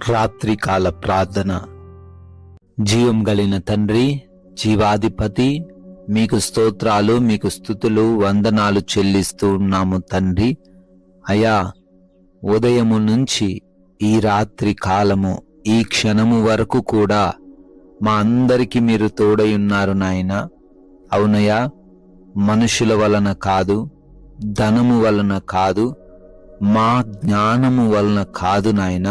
రాత్రికాల ప్రార్థన. జీవం కలిగిన తండ్రి, జీవాధిపతి, మీకు స్తోత్రాలు, మీకు స్తుతులు, వందనాలు చెల్లిస్తూ ఉన్నాము తండ్రి. అయా, ఉదయము నుంచి ఈ రాత్రి కాలము, ఈ క్షణము వరకు కూడా మా అందరికీ మీరు తోడై ఉన్నారు నాయన. అవునయ్యా, మనుషుల వలన కాదు, ధనము వలన కాదు, మా జ్ఞానము వలన కాదు నాయన,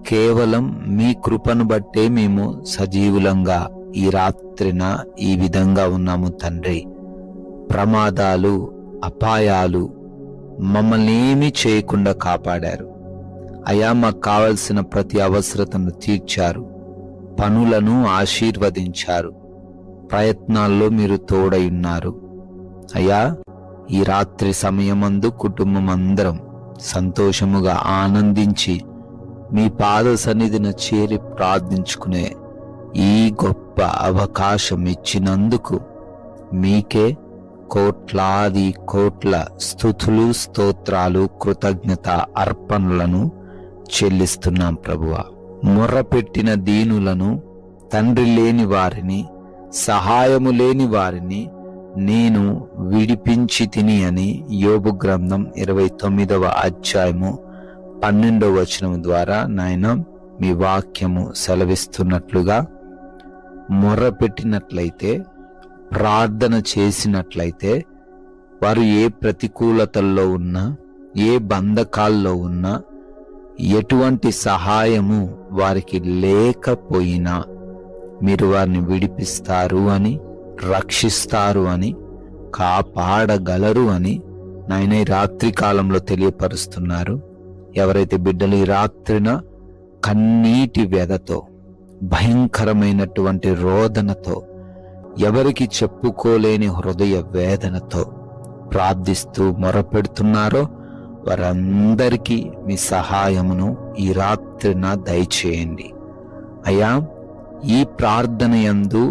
కేవలం మీ కృపను బట్టే మేము సజీవులంగా ఈ రాత్రిన ఈ విధంగా ఉన్నాము తండ్రి. ప్రమాదాలు, అపాయాలు మమ్మల్ని ఏమీ చేయకుండా కాపాడారు అయా. మాకు కావలసిన ప్రతి అవసరతను తీర్చారు, పనులను ఆశీర్వదించారు, ప్రయత్నాల్లో మీరు తోడై ఉన్నారు అయ్యా. ఈ రాత్రి సమయమందు కుటుంబం అందరం సంతోషముగా ఆనందించి మీ పాద సన్నిధిన చేరి ప్రార్థించుకునే ఈ గొప్ప అవకాశం ఇచ్చినందుకు మీకే కోట్లాది కోట్ల స్తుతులు, స్తోత్రాలు, కృతజ్ఞత అర్పణలను చెల్లిస్తున్నాం ప్రభువా. మొర్రపెట్టిన దీనులను, తండ్రి లేని వారిని, సహాయము లేని వారిని నేను విడిపించి తిని అని యోబు గ్రంథం 29వ అధ్యాయము 12వ వచనం ద్వారా నాయన మీ వాక్యము సెలవిస్తున్నట్లుగా, మొర్రపెట్టినట్లయితే, ప్రార్థన చేసినట్లయితే, వారు ఏ ప్రతికూలతల్లో ఉన్నా, ఏ బంధకాల్లో ఉన్నా, ఎటువంటి సహాయము వారికి లేకపోయినా మీరు వారిని విడిపిస్తారు అని, రక్షిస్తారు అని, కాపాడగలరు అని నాయన ఈ రాత్రి కాలంలో తెలియపరుస్తున్నారు. ఎవరైతే బిడ్డలు ఈ రాత్రిన కన్నీటి వ్యధతో, భయంకరమైనటువంటి రోదనతో, ఎవరికి చెప్పుకోలేని హృదయ వేదనతో ప్రార్థిస్తూ మొరపెడుతున్నారో వారందరికీ మీ సహాయమును ఈ రాత్రిన దయచేయండి అయ్యా. ఈ ప్రార్థన యందు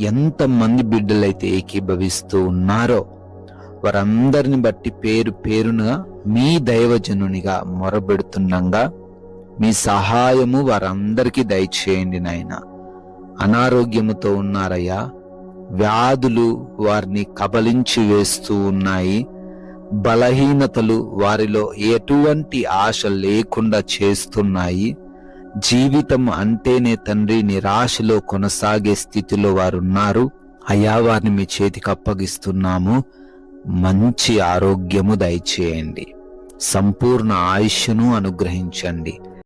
ఎంతమంది బిడ్డలైతే ఏకీభవిస్తూ ఉన్నారో వారందరిని బట్టి పేరు పేరున మీ దైవజనునిగా మొరబెడుతుండగా మీ సహాయము వారందరికీ దయచేయండి నాయన. అనారోగ్యముతో ఉన్నారయ్యా, వ్యాధులు వారిని కబలించి వేస్తూ ఉన్నాయి, బలహీనతలు వారిలో ఎటువంటి ఆశ లేకుండా చేస్తున్నాయి. జీవితం అంటేనే తండ్రి నిరాశలో కొనసాగే స్థితిలో వారున్నారు అయ్యా. వారిని మీ చేతికి అప్పగిస్తున్నాము. మంచి ఆరోగ్యము దయచేయండి, సంపూర్ణ ఆయుష్ను అనుగ్రహించండి.